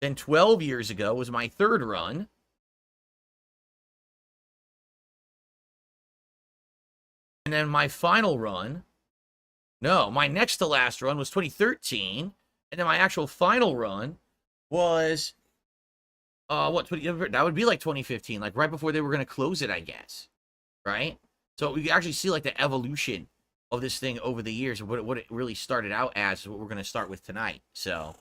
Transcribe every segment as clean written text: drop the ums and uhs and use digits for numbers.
Then 12 years ago was my third run. And then my final run, no, my next to last run was 2013. And then my actual final run was, that would be like 2015, like right before they were going to close it, I guess. Right? So we can actually see like the evolution of this thing over the years, what it really started out as is what we're going to start with tonight. So,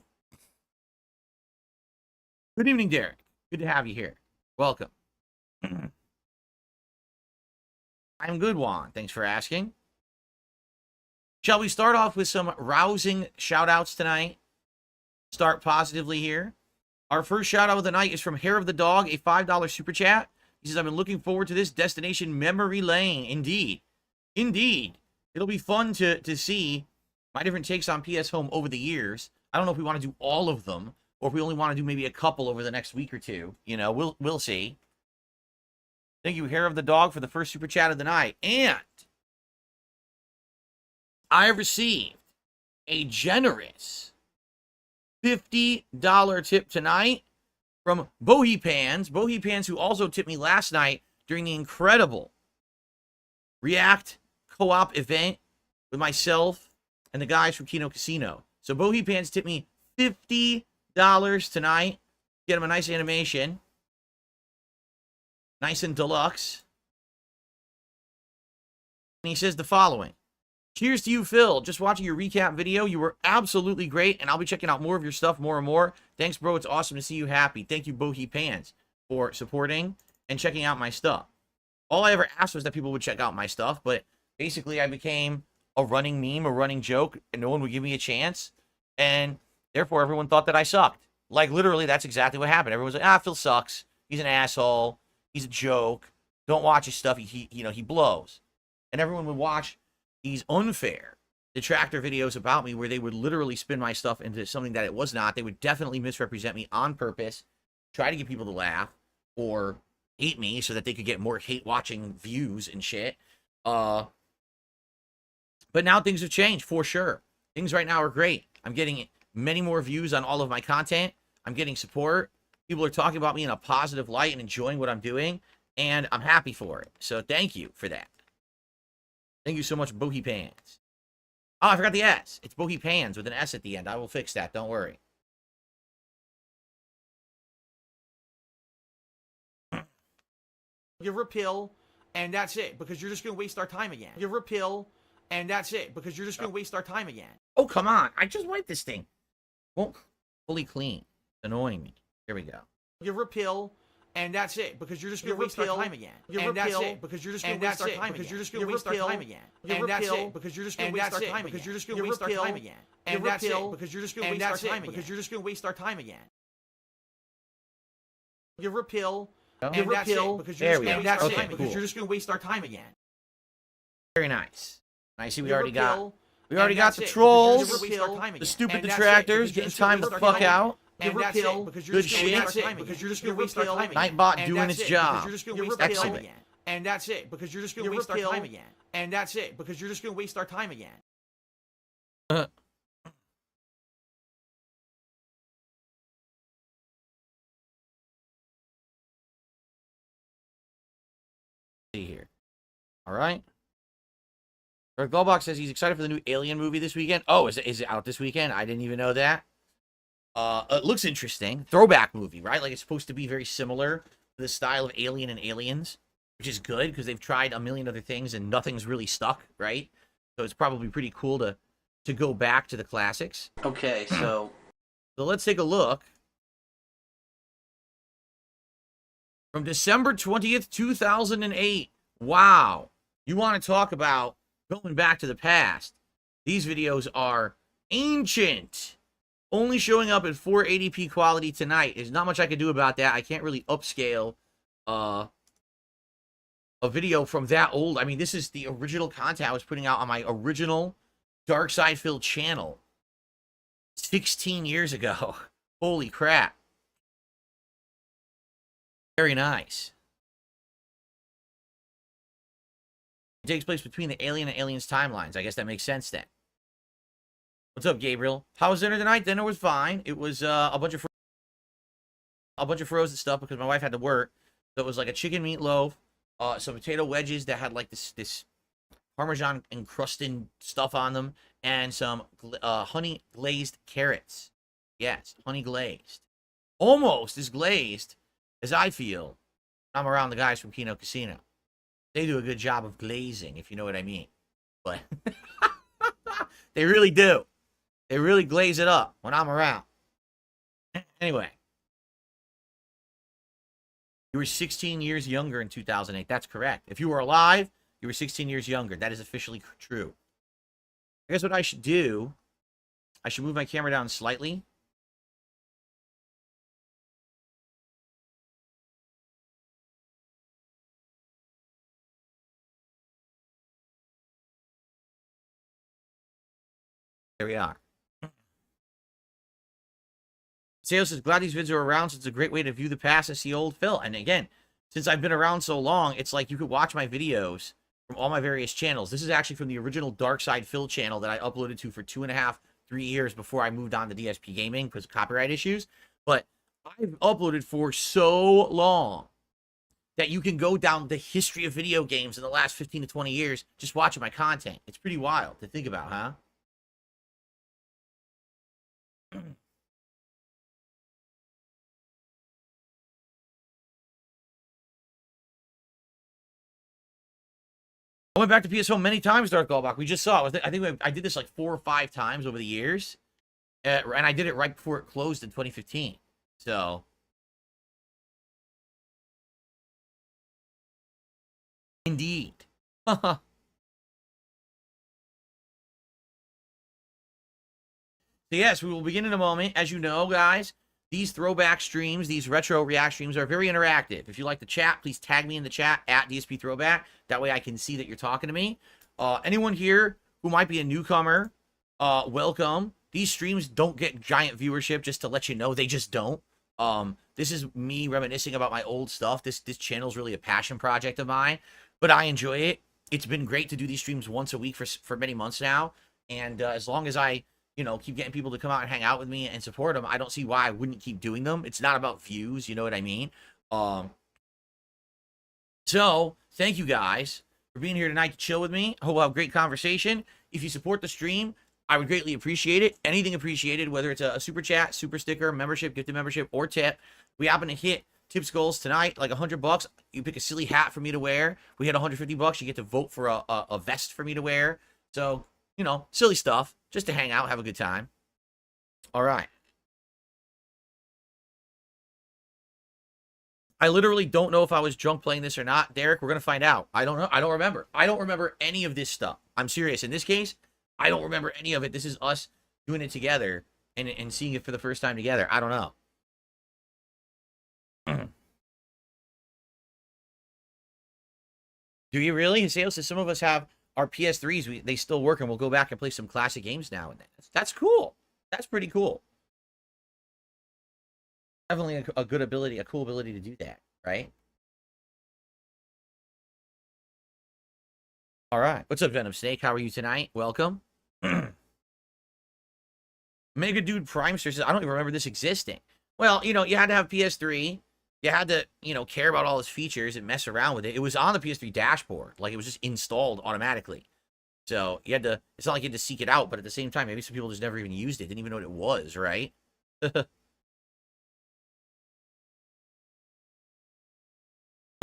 good evening, Derek. Good to have you here. Welcome. I'm good, Juan. Thanks for asking. Shall we start off with some rousing shout-outs tonight? Start positively here. Our first shout-out of the night is from Hair of the Dog, a $5 super chat. He says, I've been looking forward to this destination memory lane. Indeed. Indeed. It'll be fun to see my different takes on PS Home over the years. I don't know if we want to do all of them, or if we only want to do maybe a couple over the next week or two. You know, we'll see. Thank you, Hair of the Dog, for the first super chat of the night. And I have received a generous $50 tip tonight from Bohi Pans. Bohi Pans, who also tipped me last night during the incredible React co-op event with myself and the guys from Kino Casino. So Bohi Pans tipped me $50 tonight. Get him a nice animation. Nice and deluxe. And he says the following. Cheers to you, Phil. Just watching your recap video. You were absolutely great, and I'll be checking out more of your stuff more and more. Thanks, bro. It's awesome to see you happy. Thank you, Bohi Pans, for supporting and checking out my stuff. All I ever asked was that people would check out my stuff, but basically I became a running meme, a running joke, and no one would give me a chance, and therefore everyone thought that I sucked. Like, literally, that's exactly what happened. Everyone's like, Phil sucks. He's an asshole. He's a joke. Don't watch his stuff. He blows. And everyone would watch these unfair detractor videos about me where they would literally spin my stuff into something that it was not. They would definitely misrepresent me on purpose, try to get people to laugh or hate me so that they could get more hate-watching views and shit. But now things have changed, for sure. Things right now are great. I'm getting many more views on all of my content. I'm getting support. People are talking about me in a positive light and enjoying what I'm doing, and I'm happy for it. So thank you for that. Thank you so much, Bohi Pans. Oh, I forgot the S. It's Bohi Pans with an S at the end. I will fix that. Don't worry. Give her a pill, and that's it, because you're just going to waste our time again. Give her a pill, and that's it, because you're just going to waste our time again. Oh, come on. I just wiped this thing. Won't fully clean. It's annoying me. Here we go. Give her a pill, and that's it, because you're just going to waste our time again. Give her a pill, because you're just going to waste our time again. Because you're just going to waste our time again. And that's it, because you're just going to waste our time again. Because you're just going to waste our time again. And that's it, because you're just going to waste our time again. Because you're just going to waste our time again. Give her a pill. Give her a pill, because you're just going to waste our time again. Very nice. I see we already got the trolls, the stupid detractors getting timed the fuck out. Good shit. Nightbot doing its job. Excellent. And that's it, because you're just going to waste our time again. And that's it, because you're just going to waste our time again. See here. All right. Greg Goldbach says he's excited for the new Alien movie this weekend. Oh, is it out this weekend? I didn't even know that. It looks interesting. Throwback movie, right? Like, it's supposed to be very similar to the style of Alien and Aliens, which is good because they've tried a million other things and nothing's really stuck, right? So it's probably pretty cool to go back to the classics. Okay, so let's take a look. From December 20th, 2008. Wow. You want to talk about going back to the past. These videos are ancient. Only showing up at 480p quality tonight. There's not much I can do about that. I can't really upscale a video from that old. I mean, this is the original content I was putting out on my original Dark Side Phil channel 16 years ago. Holy crap. Very nice. It takes place between the Alien and Aliens timelines. I guess that makes sense then. What's up, Gabriel? How was dinner tonight? Dinner was fine. It was a bunch of a bunch of frozen stuff because my wife had to work. So it was like a chicken meatloaf, some potato wedges that had like this Parmesan encrusted stuff on them, and some honey glazed carrots. Yes, honey glazed. Almost as glazed as I feel I'm around the guys from Kino Casino. They do a good job of glazing, if you know what I mean. But they really do. They really glaze it up when I'm around. Anyway, you were 16 years younger in 2008. That's correct. If you were alive, you were 16 years younger. That is officially true. I guess what I should do, I should move my camera down slightly. There we are. Sales says, glad these vids are around, so it's a great way to view the past and see old Phil. And again, since I've been around so long, it's like you could watch my videos from all my various channels. This is actually from the original Dark Side Phil channel that I uploaded to for 2.5, 3 years before I moved on to DSP Gaming because of copyright issues. But I've uploaded for so long that you can go down the history of video games in the last 15 to 20 years just watching my content. It's pretty wild to think about, huh? I went back to PS Home many times, Dark Goldbach. We just saw it. I think I did this like 4 or 5 times over the years. And I did it right before it closed in 2015. So, indeed. So yes, we will begin in a moment. As you know, guys, these throwback streams, these retro react streams are very interactive. If you like the chat, please tag me in the chat at DSP Throwback. That way I can see that you're talking to me. Anyone here who might be a newcomer, welcome. These streams don't get giant viewership, just to let you know. They just don't. This is me reminiscing about my old stuff. This channel is really a passion project of mine, but I enjoy it. It's been great to do these streams once a week for many months now. And as long as I keep getting people to come out and hang out with me and support them, I don't see why I wouldn't keep doing them. It's not about views, you know what I mean? So thank you guys for being here tonight to chill with me. I hope we'll have a great conversation. If you support the stream, I would greatly appreciate it. Anything appreciated, whether it's a super chat, super sticker, membership, gifted membership, or tip. We happen to hit tips goals tonight, like $100. You pick a silly hat for me to wear. We hit $150. You get to vote for a vest for me to wear. So, silly stuff, just to hang out, have a good time. All right. I literally don't know if I was drunk playing this or not. Derek, we're going to find out. I don't know. I don't remember. I don't remember any of this stuff. I'm serious. In this case, I don't remember any of it. This is us doing it together and seeing it for the first time together. I don't know. Do you really? Haseo says some of us have our PS3s. They still work, and we'll go back and play some classic games now and then. That's cool. That's pretty cool. Definitely a good ability, a cool ability to do that, right? All right. What's up, Venom Snake? How are you tonight? Welcome. Mega Dude Primester says, I don't even remember this existing. Well, you had to have PS3. You had to, care about all its features and mess around with it. It was on the PS3 dashboard. Like, it was just installed automatically. So, you had to, it's not like you had to seek it out, but at the same time, maybe some people just never even used it. Didn't even know what it was, right? The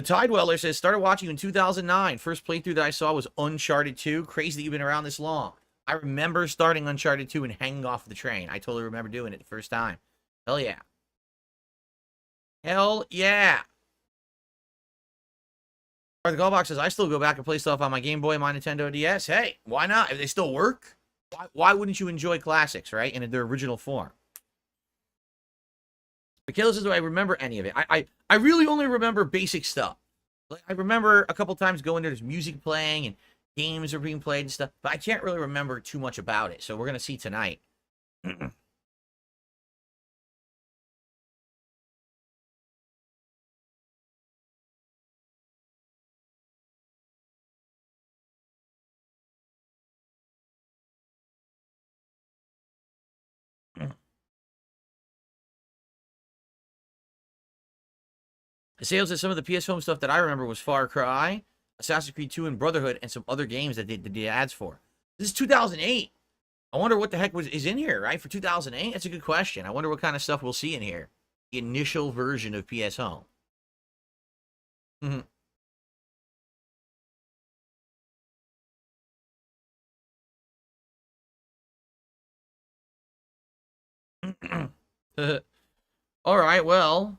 Tidweller says, started watching you in 2009. First playthrough that I saw was Uncharted 2. Crazy that you've been around this long. I remember starting Uncharted 2 and hanging off the train. I totally remember doing it the first time. Hell yeah. Hell yeah. The Callbox says, I still go back and play stuff on my Game Boy and my Nintendo DS. Hey, why not? If they still work, why wouldn't you enjoy classics, right? In their original form. Michaela says, do I remember any of it? I really only remember basic stuff. Like, I remember a couple times going there, there's music playing and games are being played and stuff, but I can't really remember too much about it. So we're going to see tonight. Sales of some of the PS Home stuff that I remember was Far Cry, Assassin's Creed 2, and Brotherhood, and some other games that they did the ads for. This is 2008. I wonder what the heck is in here, right? For 2008? That's a good question. I wonder what kind of stuff we'll see in here. The initial version of PS Home. All right, well,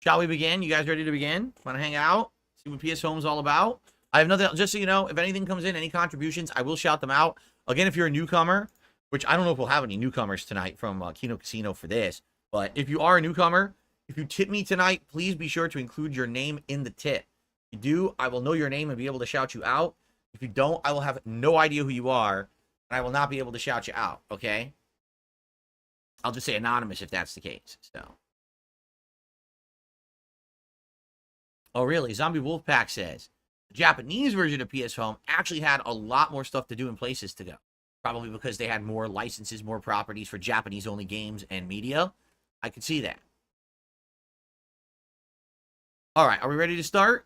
shall we begin? You guys ready to begin? Want to hang out? See what PS Home's all about? I have nothing, just so you know, if anything comes in, any contributions, I will shout them out. Again, if you're a newcomer, which I don't know if we'll have any newcomers tonight from Kino Casino for this, but if you are a newcomer, if you tip me tonight, please be sure to include your name in the tip. If you do, I will know your name and be able to shout you out. If you don't, I will have no idea who you are, and I will not be able to shout you out, okay? I'll just say anonymous if that's the case, so. Oh, really? Zombie Wolfpack says, the Japanese version of PS Home actually had a lot more stuff to do and places to go. Probably because they had more licenses, more properties for Japanese-only games and media. I could see that. All right, are we ready to start?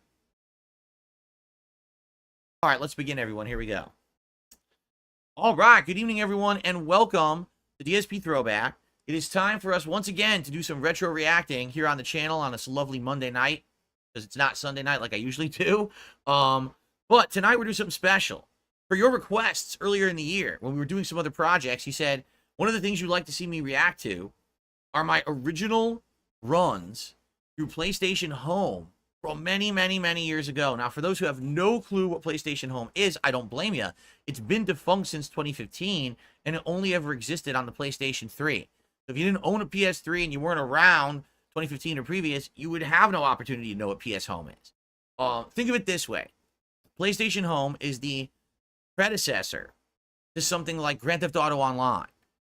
All right, let's begin, everyone. Here we go. All right, good evening, everyone, and welcome to DSP Throwback. It is time for us, once again, to do some retro reacting here on the channel on this lovely Monday night, because it's not Sunday night like I usually do. But tonight we're doing something special. For your requests earlier in the year, when we were doing some other projects, you said, one of the things you'd like to see me react to are my original runs through PlayStation Home from many, many, many years ago. Now, for those who have no clue what PlayStation Home is, I don't blame you. It's been defunct since 2015, and it only ever existed on the PlayStation 3. So if you didn't own a PS3 and you weren't around 2015 or previous, you would have no opportunity to know what PS Home is. Think of it this way. PlayStation Home is the predecessor to something like Grand Theft Auto Online.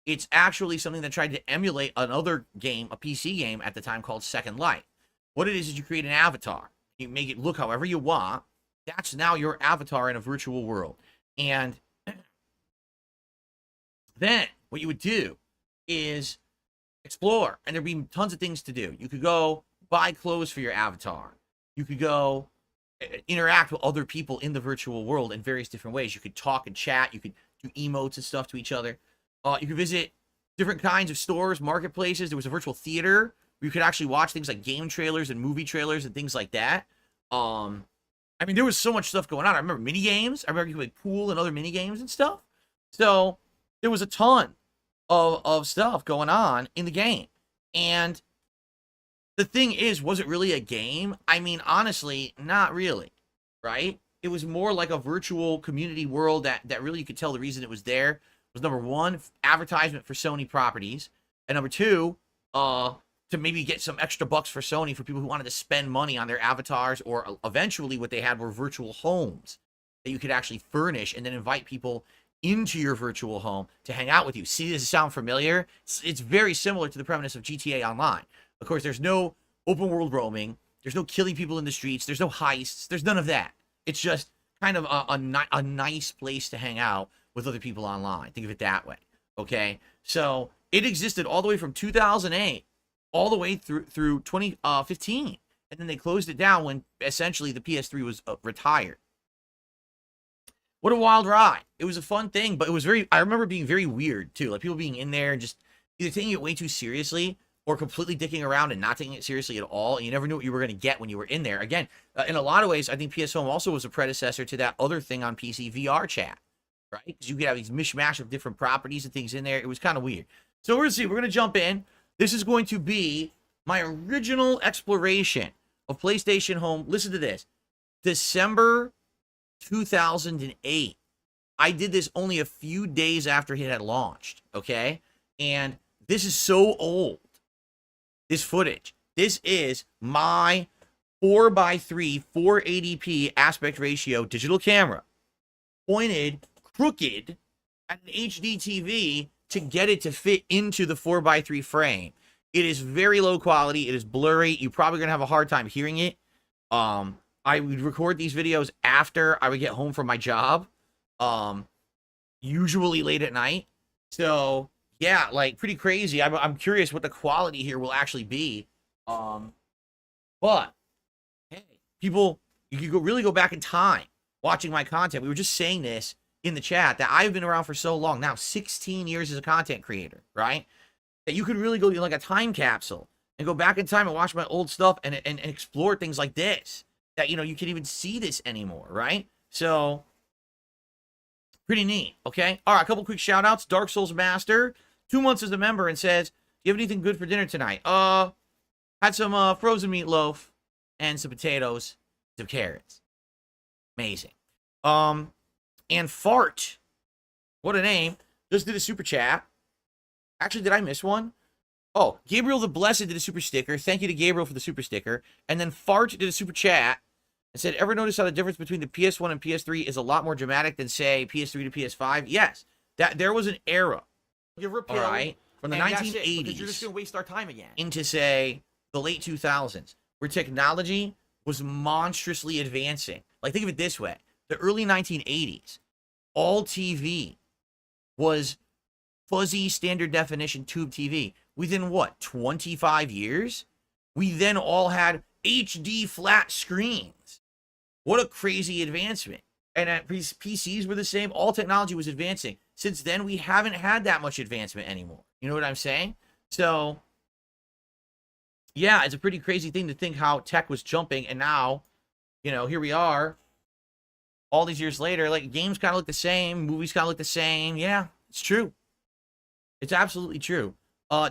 It's actually something that tried to emulate another game, a PC game at the time called Second Life. What it is you create an avatar. You make it look however you want. That's now your avatar in a virtual world. And then what you would do is explore, and there'd be tons of things to do. You could go buy clothes for your avatar. You could go interact with other people in the virtual world in various different ways. You could talk and chat. You could do emotes and stuff to each other. You could visit different kinds of stores, marketplaces. There was a virtual theater where you could actually watch things like game trailers and movie trailers and things like that. I mean, there was so much stuff going on. I remember mini games. I remember you could play pool and other mini games and stuff. So there was a ton of stuff going on in the game. And the thing is, was it really a game? I mean, honestly, not really, right? It was more like a virtual community world that really you could tell the reason it was there was, number one, advertisement for Sony properties, and number two, to maybe get some extra bucks for Sony for people who wanted to spend money on their avatars, or eventually what they had were virtual homes that you could actually furnish and then invite people into your virtual home to hang out with you. See, does it sound familiar? It's very similar to the premise of GTA Online. Of course, there's no open world roaming. There's no killing people in the streets. There's no heists. There's none of that. It's just kind of a nice place to hang out with other people online. Think of it that way. Okay? So it existed all the way from 2008 all the way through 2015. And then they closed it down when essentially the PS3 was retired. What a wild ride. It was a fun thing, but it was I remember being very weird too. Like people being in there and just either taking it way too seriously or completely dicking around and not taking it seriously at all. And you never knew what you were going to get when you were in there. Again, in a lot of ways, I think PS Home also was a predecessor to that other thing on PC, VR chat, right? Because you could have these mishmash of different properties and things in there. It was kind of weird. So we're going to see. We're going to jump in. This is going to be my original exploration of PlayStation Home. Listen to this. December 2008. I did this only a few days after it had launched, okay? And this is so old, this footage. This is my 4x3 480p aspect ratio digital camera pointed crooked at an HD TV to get it to fit into the 4x3 frame. It is very low quality. It is blurry. You're probably going to have a hard time hearing it. I would record these videos after I would get home from my job, usually late at night. So, yeah, like, pretty crazy. I'm curious what the quality here will actually be But hey, people, you can really go back in time watching my content. We were just saying this in the chat that I've been around for so long now, 16 years as a content creator, right? That you could really go like a time capsule and go back in time and watch my old stuff and explore things like this. That, you can't even see this anymore, right? So, pretty neat, okay? All right, a couple quick shout-outs. Dark Souls Master, 2 months as a member, and says, do you have anything good for dinner tonight? Had some frozen meatloaf and some potatoes, some carrots. Amazing. And Fart, what a name, just did a super chat. Actually, did I miss one? Oh, Gabriel the Blessed did a super sticker. Thank you to Gabriel for the super sticker. And then Fart did a super chat and said, ever notice how the difference between the PS1 and PS3 is a lot more dramatic than, say, PS3 to PS5? Yes. There was an era, all right, from the 1980s you're just gonna waste our time again, into, say, the late 2000s, where technology was monstrously advancing. Like, think of it this way. The early 1980s, all TV was fuzzy standard definition tube TV. Within what, 25 years? We then all had HD flat screens. What a crazy advancement. And PCs were the same. All technology was advancing. Since then, we haven't had that much advancement anymore. You know what I'm saying? So, yeah, it's a pretty crazy thing to think how tech was jumping. And now, here we are. All these years later, like, games kind of look the same. Movies kind of look the same. Yeah, it's true. It's absolutely true.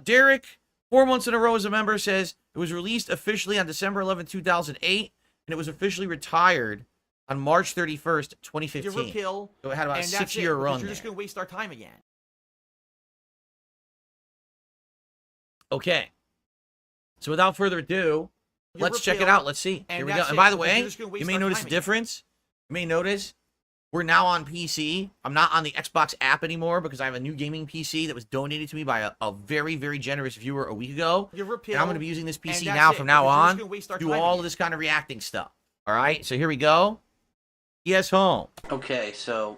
Derek, 4 months in a row as a member, says it was released officially on December 11, 2008, and it was officially retired on March 31st, 2015. So it had about a 6-year run. You're just going to waste our time again. Okay. So without further ado, let's check it out. Let's see. Here we go. And by the way, you may notice a difference. You may notice we're now on PC. I'm not on the Xbox app anymore because I have a new gaming PC that was donated to me by a very, very generous viewer a week ago. And I'm going to be using this PC now from now on to do all of this kind of reacting stuff. All right, so here we go. ES Home. Okay, so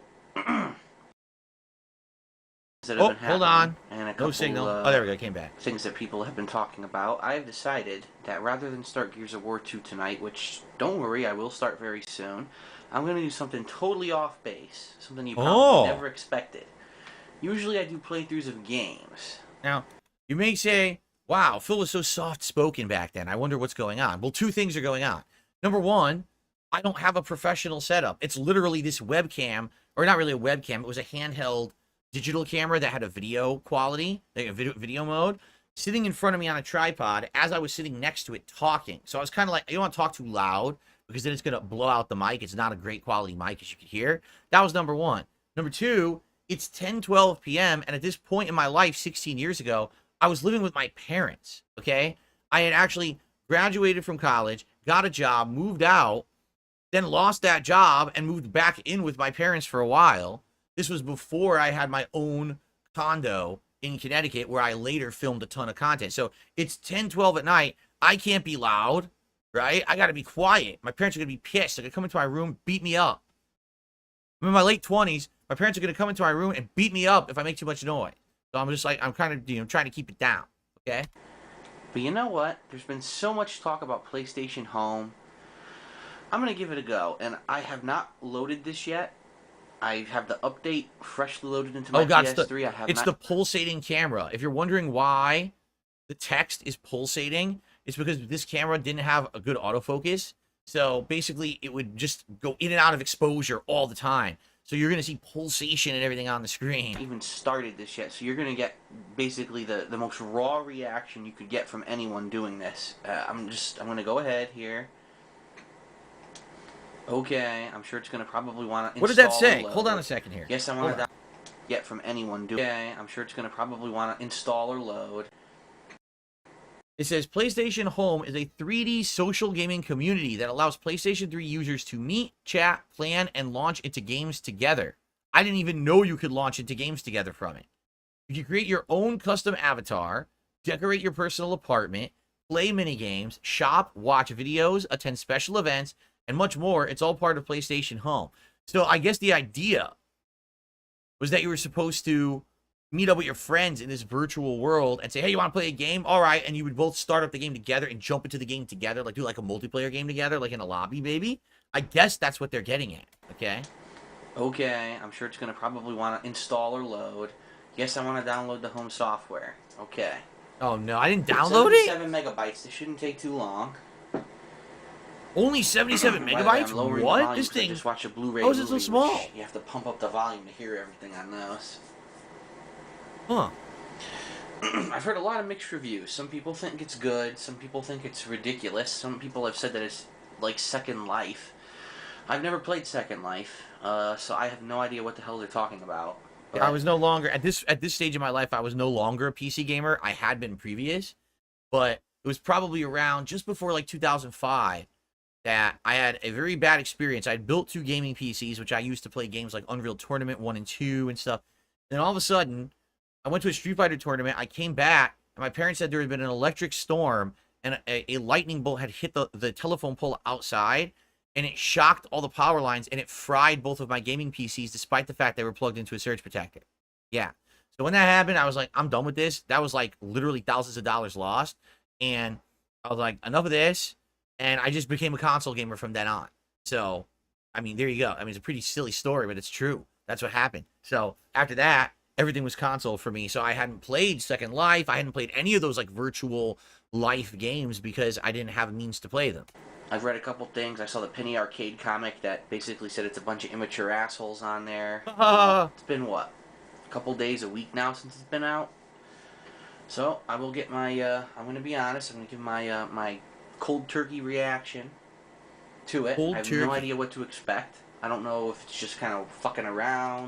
hold on. And no signal. Oh, there we go. Came back. Things that people have been talking about. I've decided that rather than start Gears of War 2 tonight, which, don't worry, I will start very soon, I'm going to do something totally off base. Something you probably never expected. Usually I do playthroughs of games. Now, you may say, wow, Phil was so soft-spoken back then. I wonder what's going on. Well, two things are going on. Number one, I don't have a professional setup. It's literally this webcam, or not really a webcam. It was a handheld digital camera that had a video quality, like a video mode, sitting in front of me on a tripod as I was sitting next to it talking. So I was kind of like, I don't want to talk too loud because then it's going to blow out the mic. It's not a great quality mic, as you can hear. That was number one. Number two, it's 10:12 p.m. And at this point in my life, 16 years ago, I was living with my parents, okay? I had actually graduated from college, got a job, moved out, then lost that job and moved back in with my parents for a while. This was before I had my own condo in Connecticut where I later filmed a ton of content. So it's 10:12 at night. I can't be loud, right? I got to be quiet. My parents are going to be pissed. They're going to come into my room, beat me up. I'm in my late 20s. My parents are going to come into my room and beat me up if I make too much noise. So I'm just like, I'm kind of, trying to keep it down, okay? But you know what? There's been so much talk about PlayStation Home. I'm going to give it a go. And I have not loaded this yet. I have the update freshly loaded into my PS3. It's the pulsating camera. If you're wondering why the text is pulsating, it's because this camera didn't have a good autofocus. So basically, it would just go in and out of exposure all the time. So you're going to see pulsation and everything on the screen. I haven't even started this yet, so you're going to get basically the most raw reaction you could get from anyone doing this. I'm going to go ahead here. Okay, I'm sure it's going to probably want to install. What did that say? Hold on a second here. Yes, I want to get from anyone doing. Okay, I'm sure it's going to probably want to install or load. It says PlayStation Home is a 3D social gaming community that allows PlayStation 3 users to meet, chat, plan, and launch into games together. I didn't even know you could launch into games together from it. You can create your own custom avatar, decorate your personal apartment, play minigames, shop, watch videos, attend special events, and much more. It's all part of PlayStation Home. So I guess the idea was that you were supposed to meet up with your friends in this virtual world and say, hey, you want to play a game? All right. And you would both start up the game together and jump into the game together, like do like a multiplayer game together, like in a lobby, baby. I guess that's what they're getting at. Okay. Okay, I'm sure it's going to probably want to install or load. Yes, I want to download the home software. Okay. Oh, no. I didn't download it? 77 megabytes. This shouldn't take too long. Only 77 By the way, megabytes? I'm lowering the What? volume This 'cause I thing. just watched a Blu-ray How is it so movie, small? which you have to pump up the volume to hear everything on those. Huh. I've heard a lot of mixed reviews. Some people think it's good. Some people think it's ridiculous. Some people have said that it's like Second Life. I've never played Second Life, so I have no idea what the hell they're talking about. But I was no longer at this stage of my life. I was no longer a PC gamer. I had been previous, but it was probably around just before like 2005 that I had a very bad experience. I had built 2 gaming PCs, which I used to play games like Unreal Tournament 1 and 2 and stuff. Then all of a sudden, I went to a Street Fighter tournament. I came back, and my parents said there had been an electric storm, and a lightning bolt had hit the telephone pole outside, and it shocked all the power lines, and it fried both of my gaming PCs, despite the fact they were plugged into a surge protector. Yeah. So when that happened, I was like, I'm done with this. That was like literally thousands of dollars lost. And I was like, enough of this. And I just became a console gamer from then on. So, I mean, there you go. I mean, it's a pretty silly story, but it's true. That's what happened. So after that, everything was console for me. So I hadn't played Second Life. I hadn't played any of those like virtual life games because I didn't have a means to play them. I've read a couple things. I saw the Penny Arcade comic that basically said it's a bunch of immature assholes on there. It's been what? A couple days, a week now since it's been out. So I will get my. I'm going to be honest. I'm going to give my my cold turkey reaction to it. Cold I have turkey. no idea what to expect. I don't know if it's just kind of fucking around